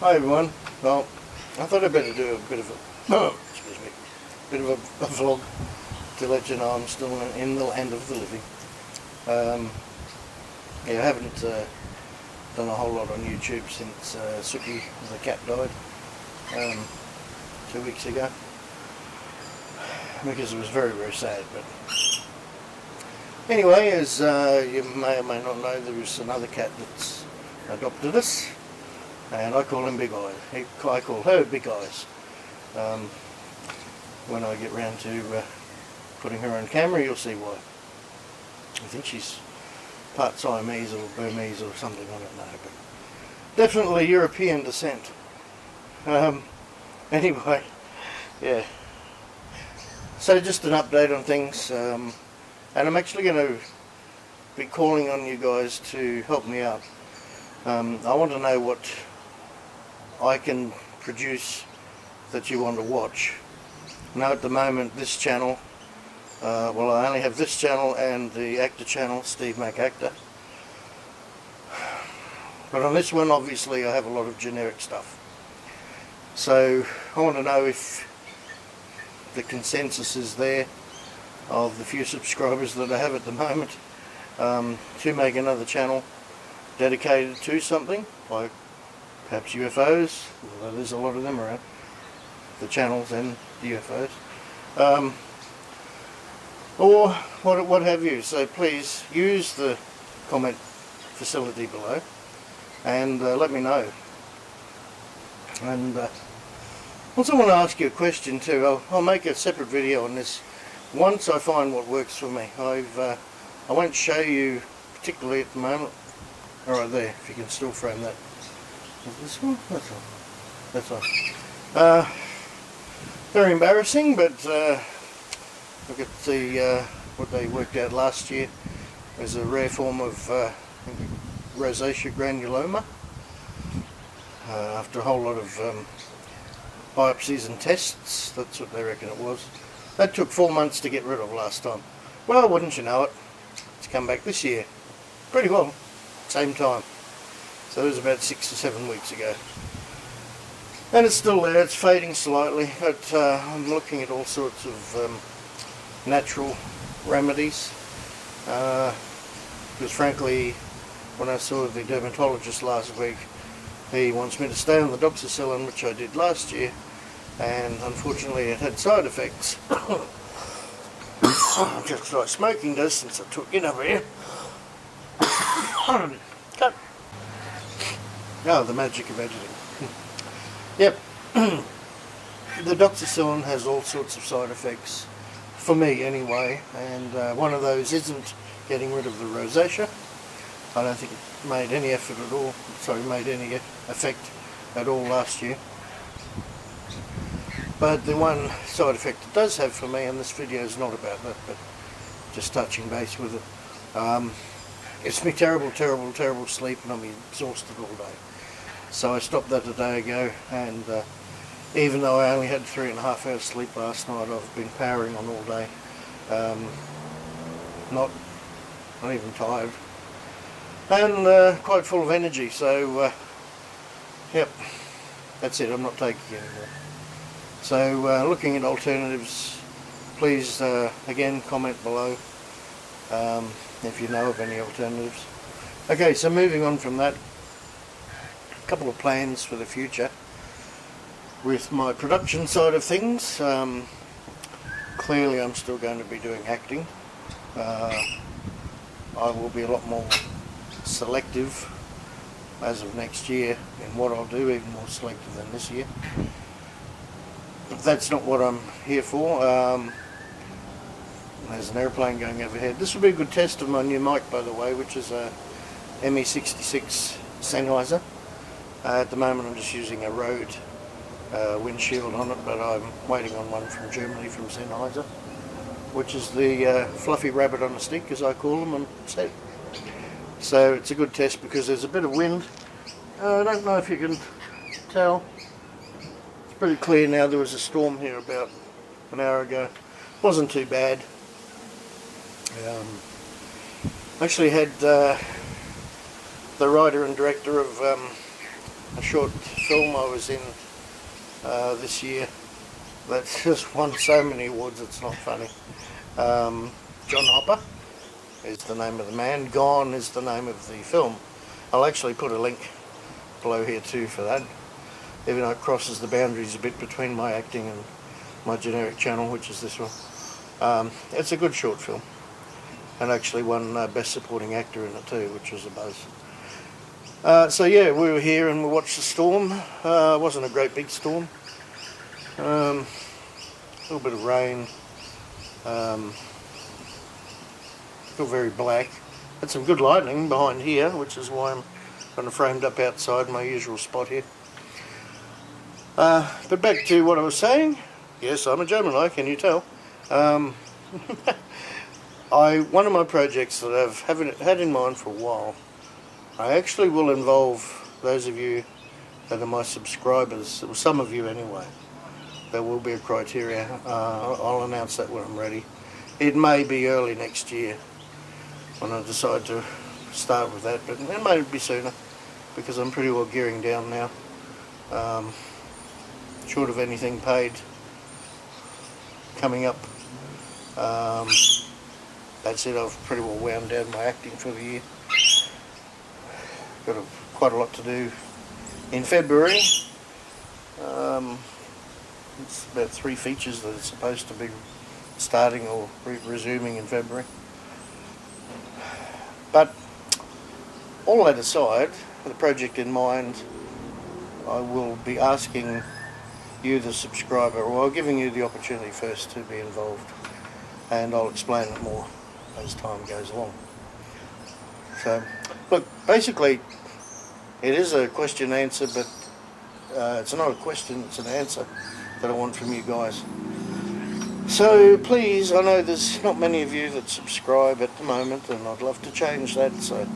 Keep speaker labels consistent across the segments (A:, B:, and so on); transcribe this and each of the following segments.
A: Hi everyone. Well, I thought I'd better do a bit of a excuse me, bit of a vlog to let you know I'm still in the land of the living. Yeah, I haven't done a whole lot on YouTube since Suki the cat died 2 weeks ago, because it was very, very sad. But anyway, as you may or may not know, there is another cat that's adopted us, and I call him Big Eyes. I call her Big Eyes. When I get round to putting her on camera, you'll see why. I think she's part Siamese or Burmese or something, I don't know, but definitely European descent. Anyway, yeah. So just an update on things, and I'm actually going to be calling on you guys to help me out. I want to know what I can produce that you want to watch. Now at the moment this channel, well, I only have this channel and the actor channel, E Mack actor. But on this one obviously I have a lot of generic stuff. So I want to know if the consensus is there of the few subscribers that I have at the moment, to make another channel dedicated to something like perhaps UFOs, although there's a lot of them around, the channels and the UFOs, or what have you. So please use the comment facility below and let me know. And also want to ask you a question too. I'll make a separate video on this once I find what works for me. I won't show you particularly at the moment. Alright, there, if you can still frame that. Is this one? That's one. That's one. Very embarrassing, but look at the what they worked out last year as a rare form of rosacea granuloma. After a whole lot of biopsies and tests, that's what they reckon it was. That took 4 months to get rid of last time. Well, wouldn't you know it, it's come back this year. Pretty well, same time. So it was about 6 or 7 weeks ago. And it's still there, it's fading slightly, but I'm looking at all sorts of natural remedies. Because frankly, when I saw the dermatologist last week, he wants me to stay on the doxycycline, which I did last year, and unfortunately it had side effects. Just like smoking does, since I took it over here. Cut. Oh, the magic of editing. Yep. The doxycycline has all sorts of side effects, for me anyway, and one of those isn't getting rid of the rosacea. I don't think it made any effort at all, made any effect at all last year. But the one side effect it does have for me, and this video is not about that, but just touching base with it, it's me terrible, terrible, terrible sleep, and I'm exhausted all day. So I stopped that a day ago, and even though I only had 3.5 hours sleep last night, I've been powering on all day. Not even tired. And quite full of energy, so yep, that's it, I'm not taking it anymore. So looking at alternatives, please again comment below if you know of any alternatives. Okay, so moving on from that, a couple of plans for the future with my production side of things. Clearly I'm still going to be doing acting. I will be a lot more selective as of next year in what I'll do, even more selective than this year. But that's not what I'm here for. There's an airplane going overhead. This will be a good test of my new mic, by the way, which is a ME66 Sennheiser. At the moment I'm just using a Rode windshield on it, but I'm waiting on one from Germany from Sennheiser, which is the fluffy rabbit on a stick, as I call them on set. So it's a good test because there's a bit of wind. I don't know if you can tell. It's pretty clear now. There was a storm here about an hour ago. Wasn't too bad. Actually had the writer and director of a short film I was in this year that just won so many awards it's not funny. John Hopper is the name of the man. Gone is the name of the film. I'll actually put a link below here too for that, even though it crosses the boundaries a bit between my acting and my generic channel, which is this one. It's a good short film, and actually won Best Supporting Actor in it too, which was a buzz. So yeah, we were here and we watched the storm. It wasn't a great big storm. A little bit of rain. Still very black. Had some good lightning behind here, which is why I'm kind of framed up outside my usual spot here. But back to what I was saying. Yes, I'm a Gemini, can you tell? One of my projects that I've had in mind for a while, I actually will involve those of you that are my subscribers, or some of you anyway. There will be a criteria. I'll announce that when I'm ready. It may be early next year when I decide to start with that, but it may be sooner because I'm pretty well gearing down now. Short of anything paid coming up. That's it. I've pretty well wound down my acting for the year. Got quite a lot to do in February. It's about 3 features that are supposed to be starting or resuming in February. But all that aside, with the project in mind, I will be asking you, the subscriber, or giving you the opportunity first to be involved, and I'll explain it more as time goes along. So, look, basically, it is a question answer, but it's not a question, it's an answer that I want from you guys. So please, I know there's not many of you that subscribe at the moment, and I'd love to change that, so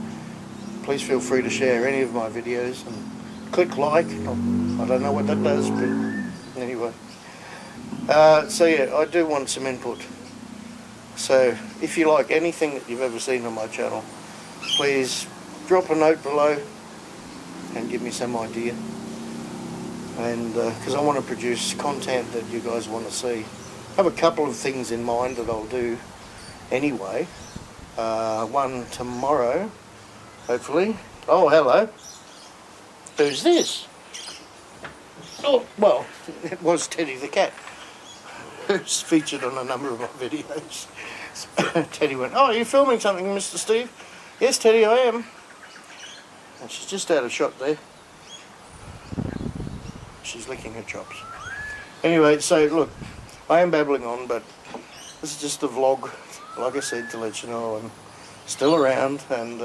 A: please feel free to share any of my videos and click like. I don't know what that does, but anyway. So yeah, I do want some input. So if you like anything that you've ever seen on my channel, please drop a note below and give me some idea. And because I want to produce content that you guys want to see. I have a couple of things in mind that I'll do anyway. One tomorrow, hopefully. Oh, hello. Who's this? Oh, well, it was Teddy the cat, who's featured on a number of my videos. So Teddy went, "Oh, are you filming something, Mr. Steve?" "Yes, Teddy, I am." And she's just out of shot there. She's licking her chops. Anyway, so look, I am babbling on, but this is just a vlog, like I said, to let you know I'm still around, and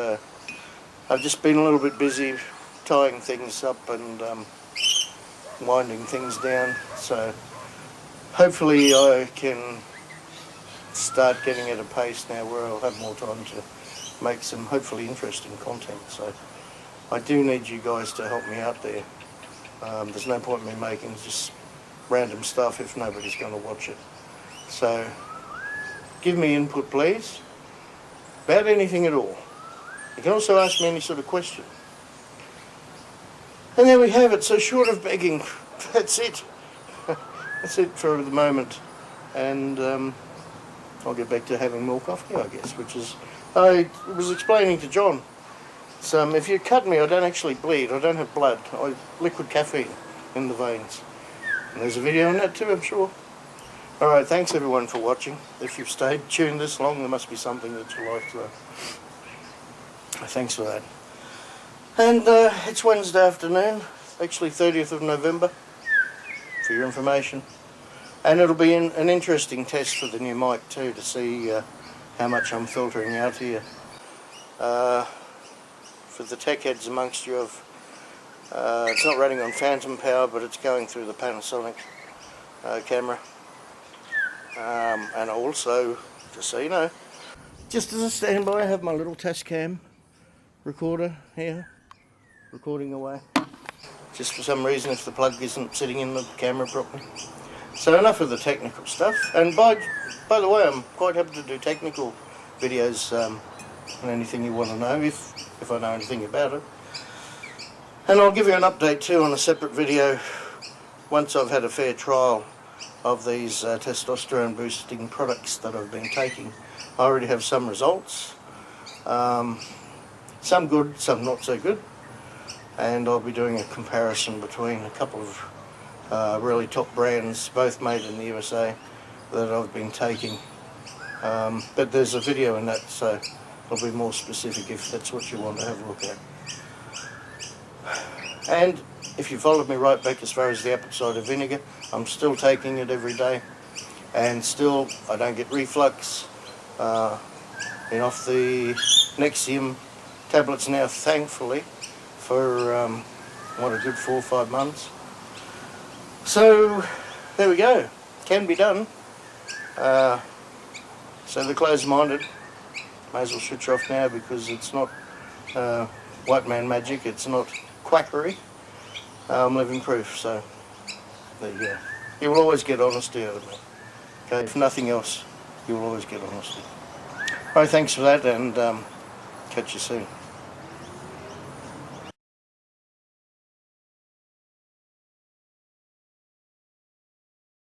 A: I've just been a little bit busy tying things up and winding things down, so hopefully I can start getting at a pace now where I'll have more time to make some hopefully interesting content. So I do need you guys to help me out there. There's no point in me making just random stuff if nobody's going to watch it. So give me input, please, about anything at all. You can also ask me any sort of question. And there we have it. So short of begging, that's it. That's it for the moment. And I'll get back to having more coffee, I guess, which is, I was explaining to John, so if you cut me, I don't actually bleed. I don't have blood. I liquid caffeine in the veins. And there's a video on that too, I'm sure. Alright, thanks everyone for watching. If you've stayed tuned this long, there must be something that you like, so thanks for that. And it's Wednesday afternoon, actually 30th of November, for your information. And it'll be an interesting test for the new mic too, to see how much I'm filtering out here. For the tech heads amongst you, it's not running on phantom power, but it's going through the Panasonic camera. And also, just so you know, just as a standby, I have my little Tascam recorder here, recording away. Just for some reason, if the plug isn't sitting in the camera properly. So enough of the technical stuff. And by the way, I'm quite happy to do technical videos and anything you want to know, if I know anything about it. And I'll give you an update too on a separate video once I've had a fair trial of these testosterone boosting products that I've been taking. I already have some results, some good, some not so good, and I'll be doing a comparison between a couple of really top brands, both made in the USA, that I've been taking. But there's a video in that, so I'll be more specific if that's what you want to have a look at. And if you followed me right back as far as the apple cider vinegar, I'm still taking it every day, and still I don't get reflux. Been off the Nexium tablets now, thankfully, for what, a good 4 or 5 months. So there we go, can be done. So the closed-minded may as well switch off now, because it's not white man magic, it's not quackery. I'm living proof, so there you go. You will always get honesty out of me. Okay, if nothing else, you will always get honesty. Alright, thanks for that, and catch you soon.